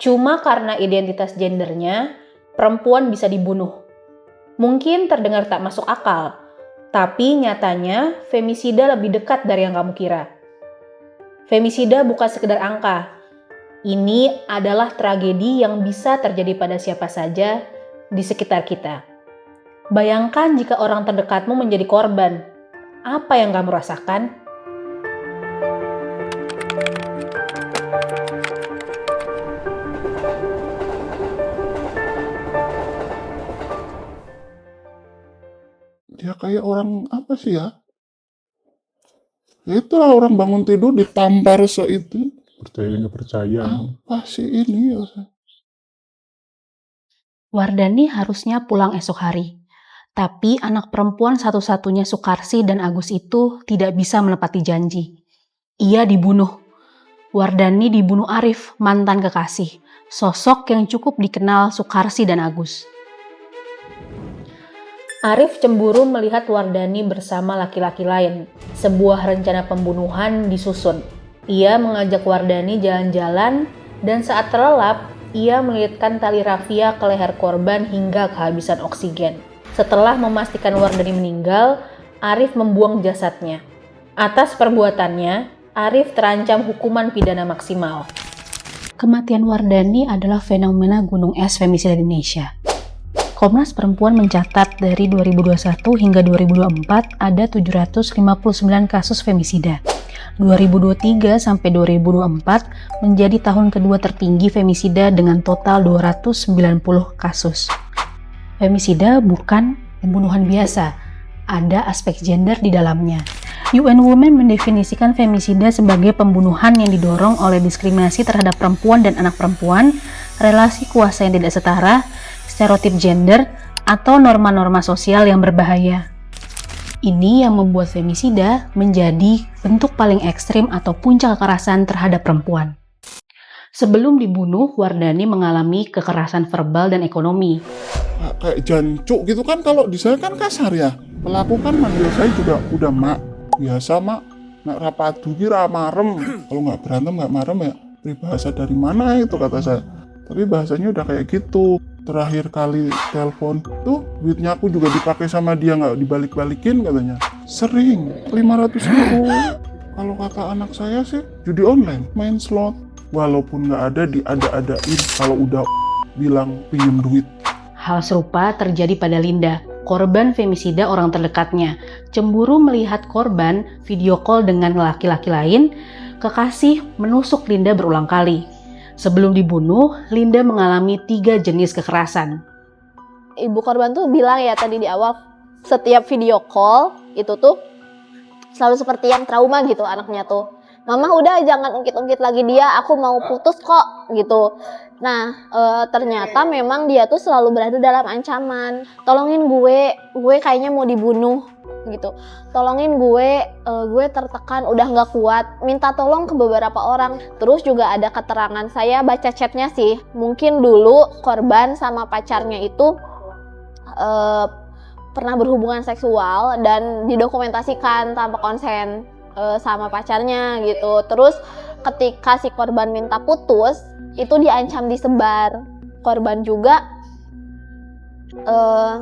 Cuma karena identitas gendernya, perempuan bisa dibunuh. Mungkin terdengar tak masuk akal, tapi nyatanya femisida lebih dekat dari yang kamu kira. Femisida bukan sekedar angka. Ini adalah tragedi yang bisa terjadi pada siapa saja di sekitar kita. Bayangkan jika orang terdekatmu menjadi korban. Apa yang kamu rasakan? Dia kayak orang apa sih ya? Ya itulah orang bangun tidur ditampar itu. Percaya nggak percaya. Apa sih ini? Wardani harusnya pulang esok hari. Tapi anak perempuan satu-satunya Sukarsi dan Agus itu tidak bisa menepati janji. Ia dibunuh. Wardani dibunuh Arif, mantan kekasih. Sosok yang cukup dikenal Sukarsi dan Agus. Arif cemburu melihat Wardani bersama laki-laki lain. Sebuah rencana pembunuhan disusun. Ia mengajak Wardani jalan-jalan dan saat terlelap, ia melilitkan tali rafia ke leher korban hingga kehabisan oksigen. Setelah memastikan Wardani meninggal, Arif membuang jasadnya. Atas perbuatannya, Arif terancam hukuman pidana maksimal. Kematian Wardani adalah fenomena gunung es femisida di Indonesia. Komnas Perempuan mencatat dari 2021 hingga 2024 ada 759 kasus femisida. 2023 sampai 2024 menjadi tahun kedua tertinggi femisida dengan total 290 kasus. Femisida bukan pembunuhan biasa, ada aspek gender di dalamnya. UN Women mendefinisikan femisida sebagai pembunuhan yang didorong oleh diskriminasi terhadap perempuan dan anak perempuan, relasi kuasa yang tidak setara, stereotip gender, atau norma-norma sosial yang berbahaya. Ini yang membuat femisida menjadi bentuk paling ekstrim atau puncak kekerasan terhadap perempuan. Sebelum dibunuh, Wardani mengalami kekerasan verbal dan ekonomi. Kayak jancuk gitu kan, kalau di saya kan kasar ya. Pelaku kan manggil saya juga udah mak. Biasa mak, nak rapadu kira marem. Kalau nggak berantem nggak marem ya. Peribahasa dari mana itu kata saya. Tapi bahasanya udah kayak gitu. Terakhir kali telepon tuh duitnya aku juga dipakai sama dia, nggak dibalik-balikin katanya. Sering 500.000. Kalau kata anak saya sih judi online, main slot. Walaupun nggak ada diada-adain kalau udah bilang pinjem duit. Hal serupa terjadi pada Linda, korban femisida orang terdekatnya. Cemburu melihat korban video call dengan laki-laki lain, kekasih menusuk Linda berulang kali. Sebelum dibunuh, Linda mengalami 3 jenis kekerasan. Ibu korban tuh bilang ya tadi di awal, setiap video call itu tuh selalu seperti yang trauma gitu anaknya tuh. Mama udah jangan ungkit-ungkit lagi dia, aku mau putus kok gitu. Nah ternyata memang dia tuh selalu berada dalam ancaman. Tolongin gue kayaknya mau dibunuh gitu. Tolongin gue tertekan udah nggak kuat. Minta tolong ke beberapa orang. Terus juga ada keterangan, saya baca chatnya sih. Mungkin dulu korban sama pacarnya itu pernah berhubungan seksual dan didokumentasikan tanpa konsen sama pacarnya gitu. Terus ketika si korban minta putus, itu diancam disebar. Korban juga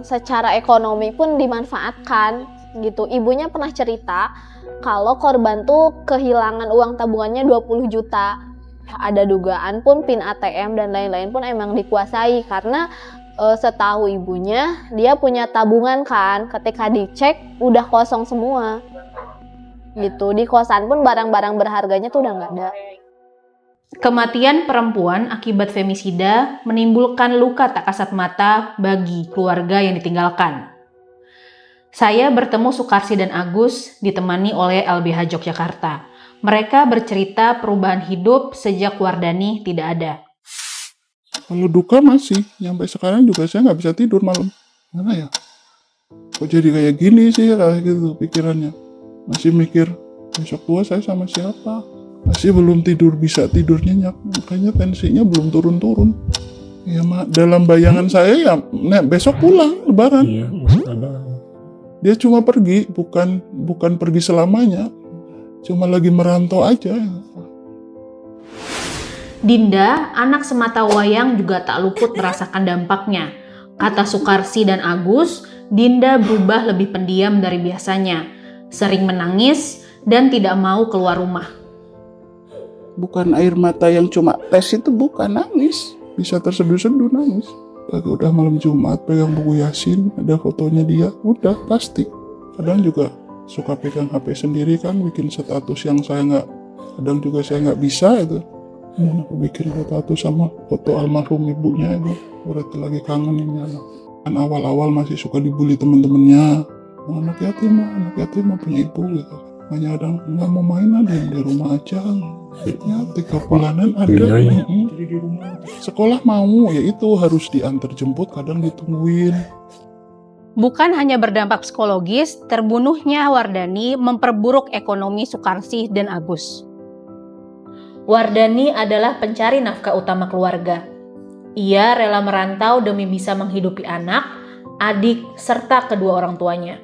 secara ekonomi pun dimanfaatkan gitu. Ibunya pernah cerita kalau korban tuh kehilangan uang tabungannya 20 juta. Ada dugaan pun PIN ATM dan lain-lain pun emang dikuasai karena setahu ibunya dia punya tabungan kan, ketika dicek udah kosong semua gitu. Di kosan pun barang-barang berharganya tuh udah nggak ada. Kematian perempuan akibat femisida menimbulkan luka tak kasat mata bagi keluarga yang ditinggalkan. Saya bertemu Sukarsi dan Agus ditemani oleh LBH Yogyakarta. Mereka bercerita perubahan hidup sejak Wardani tidak ada. Kalau duka masih, sampai sekarang juga saya nggak bisa tidur malam. Gimana ya? Kok jadi kayak gini sih kayak gitu pikirannya. Masih mikir besok tua saya sama siapa. Masih belum tidur, bisa tidur nyenyak. Makanya tensinya belum turun-turun. Ya dalam bayangan saya ya besok pulang lebaran. Iya, masih ada. Dia cuma pergi, bukan pergi selamanya. Cuma lagi merantau aja. Dinda, anak sematawayang juga tak luput merasakan dampaknya. Kata Sukarsi dan Agus, Dinda berubah lebih pendiam dari biasanya, sering menangis dan tidak mau keluar rumah. Bukan air mata yang cuma tes itu, bukan nangis. Bisa terseduh-seduh nangis. Udah malam Jumat pegang buku Yasin, ada fotonya dia, udah pasti. Kadang juga suka pegang HP sendiri kan, bikin status yang kadang juga saya nggak bisa itu. Dan aku bikin status sama foto almarhum ibunya itu, berarti lagi kangen ini anak. Kan awal-awal masih suka dibully temen-temennya, anak yatim punya ibu gitu. Hanya ada nggak mau main, ada yang di rumah aja. Ya 3 bulanan ada. Jadi di rumah. Sekolah mau, ya itu harus diantar jemput, kadang ditungguin. Bukan hanya berdampak psikologis, terbunuhnya Wardani memperburuk ekonomi Sukarsi dan Agus. Wardani adalah pencari nafkah utama keluarga. Ia rela merantau demi bisa menghidupi anak, adik, serta kedua orang tuanya.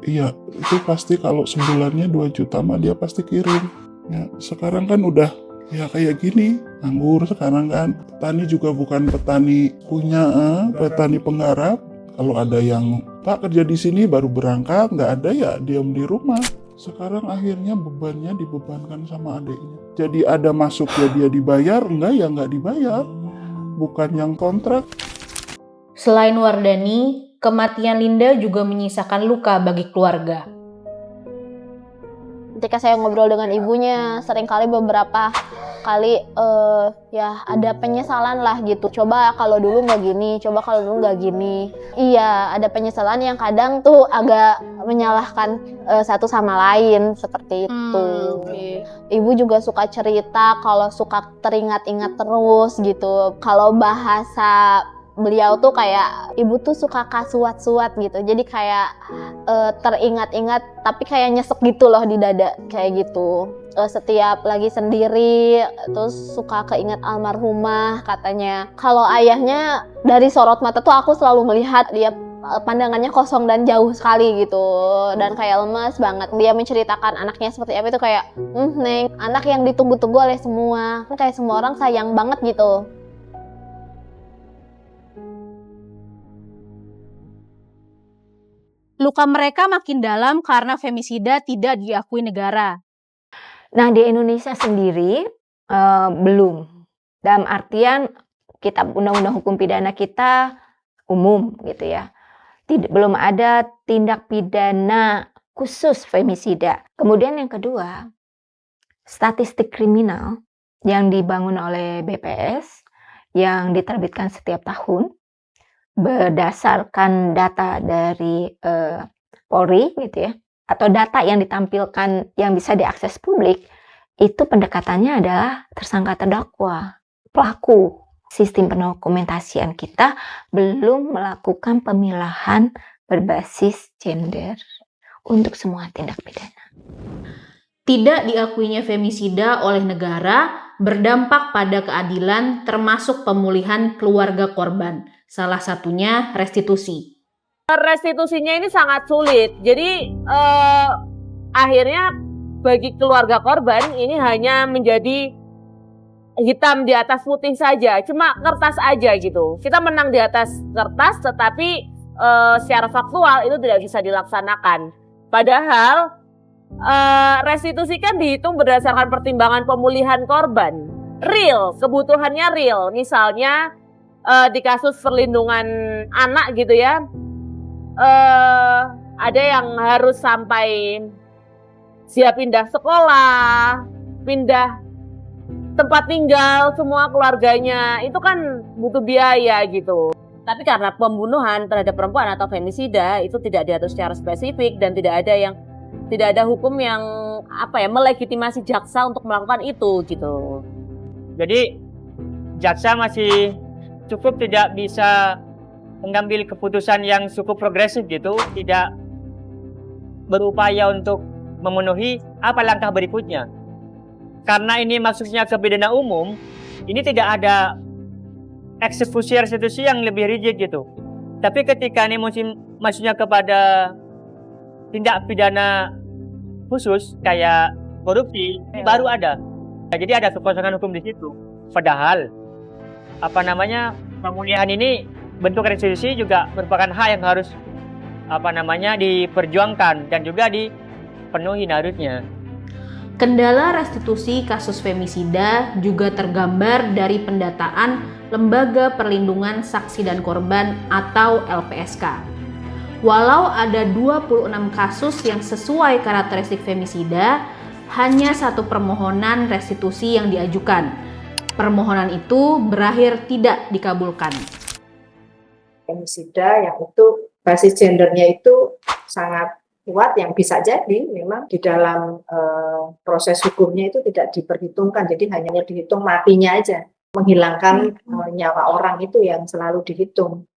Iya, itu pasti kalau sebulannya 2 juta mah dia pasti kirim. Ya, sekarang kan udah ya kayak gini, nganggur sekarang kan. Petani juga bukan petani punya, petani penggarap. Kalau ada yang tak kerja di sini baru berangkat, nggak ada ya diam di rumah. Sekarang akhirnya bebannya dibebankan sama adiknya. Jadi ada masuk ya dia dibayar, enggak ya nggak dibayar. Bukan yang kontrak. Selain Wardani, kematian Linda juga menyisakan luka bagi keluarga. Ketika saya ngobrol dengan ibunya, seringkali beberapa kali ya ada penyesalan lah gitu. Coba kalau dulu nggak gini, coba kalau dulu nggak gini. Iya, ada penyesalan yang kadang tuh agak menyalahkan satu sama lain seperti itu. Okay. Ibu juga suka cerita kalau suka teringat-ingat terus gitu. Kalau bahasa beliau tuh kayak ibu tuh suka kasuat-suat gitu, jadi kayak teringat-ingat tapi kayak nyesek gitu loh di dada kayak gitu. Setiap lagi sendiri terus suka keinget almarhumah katanya. Kalau ayahnya dari sorot mata tuh aku selalu melihat dia pandangannya kosong dan jauh sekali gitu dan kayak lemas banget. Dia menceritakan anaknya seperti apa itu kayak Neng, anak yang ditunggu-tunggu oleh semua, kan kayak semua orang sayang banget gitu. Luka mereka makin dalam karena femisida tidak diakui negara. Nah, di Indonesia sendiri belum. Dalam artian kitab undang-undang hukum pidana kita umum gitu ya. Belum ada tindak pidana khusus femisida. Kemudian yang kedua, statistik kriminal yang dibangun oleh BPS yang diterbitkan setiap tahun berdasarkan data dari Polri gitu ya, atau data yang ditampilkan yang bisa diakses publik, itu pendekatannya adalah tersangka terdakwa, pelaku. Sistem pendokumentasian kita belum melakukan pemilahan berbasis gender untuk semua tindak pidana. Tidak diakuinya femisida oleh negara berdampak pada keadilan termasuk pemulihan keluarga korban. Salah satunya restitusi. Restitusinya ini sangat sulit. Jadi akhirnya bagi keluarga korban ini hanya menjadi hitam di atas putih saja, cuma kertas aja gitu. Kita menang di atas kertas, tetapi secara faktual itu tidak bisa dilaksanakan. Padahal restitusi kan dihitung berdasarkan pertimbangan pemulihan korban. Real, kebutuhannya real. Misalnya di kasus perlindungan anak gitu ya, ada yang harus sampai siap pindah sekolah, pindah tempat tinggal semua keluarganya, itu kan butuh biaya gitu. Tapi karena pembunuhan terhadap perempuan atau femisida itu tidak diatur secara spesifik dan tidak ada hukum yang melegitimasi jaksa untuk melakukan itu gitu. Jadi jaksa masih cukup tidak bisa mengambil keputusan yang cukup progresif gitu, tidak berupaya untuk memenuhi apa langkah berikutnya. Karena ini maksudnya ke pidana umum, ini tidak ada eksekusi restitusi yang lebih rigid gitu. Tapi ketika ini maksudnya kepada tindak pidana khusus kayak korupsi, baru ada. Jadi ada kekosongan hukum di situ. Padahal pemulihan ini bentuk restitusi juga merupakan hak yang harus diperjuangkan dan juga dipenuhi harusnya. Kendala restitusi kasus femisida juga tergambar dari pendataan Lembaga Perlindungan Saksi dan Korban atau LPSK. Walau ada 26 kasus yang sesuai karakteristik femisida, hanya satu permohonan restitusi yang diajukan. Permohonan itu berakhir tidak dikabulkan. Femisida yang itu basis gendernya itu sangat kuat, yang bisa jadi memang di dalam proses hukumnya itu tidak diperhitungkan, jadi hanya dihitung matinya aja, menghilangkan nyawa orang itu yang selalu dihitung.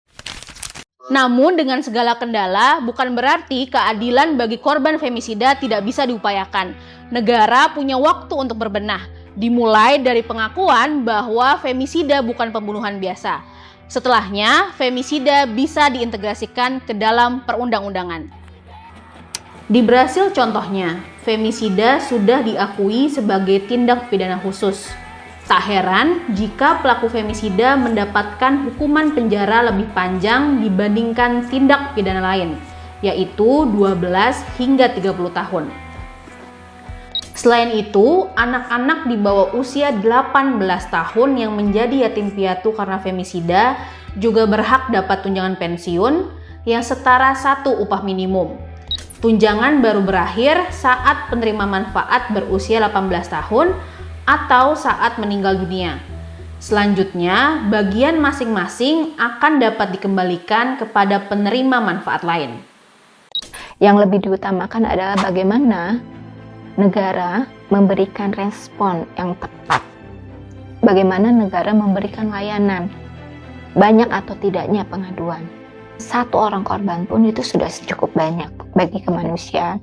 Namun dengan segala kendala bukan berarti keadilan bagi korban femisida tidak bisa diupayakan. Negara punya waktu untuk berbenah, dimulai dari pengakuan bahwa femisida bukan pembunuhan biasa. Setelahnya, femisida bisa diintegrasikan ke dalam perundang-undangan. Di Brasil contohnya, femisida sudah diakui sebagai tindak pidana khusus. Tak heran jika pelaku femisida mendapatkan hukuman penjara lebih panjang dibandingkan tindak pidana lain, yaitu 12 hingga 30 tahun. Selain itu, anak-anak di bawah usia 18 tahun yang menjadi yatim piatu karena femisida juga berhak dapat tunjangan pensiun yang setara 1 upah minimum. Tunjangan baru berakhir saat penerima manfaat berusia 18 tahun atau saat meninggal dunia. Selanjutnya, bagian masing-masing akan dapat dikembalikan kepada penerima manfaat lain. Yang lebih diutamakan adalah bagaimana negara memberikan respon yang tepat. Bagaimana negara memberikan layanan, banyak atau tidaknya pengaduan. Satu orang korban pun itu sudah cukup banyak bagi kemanusiaan.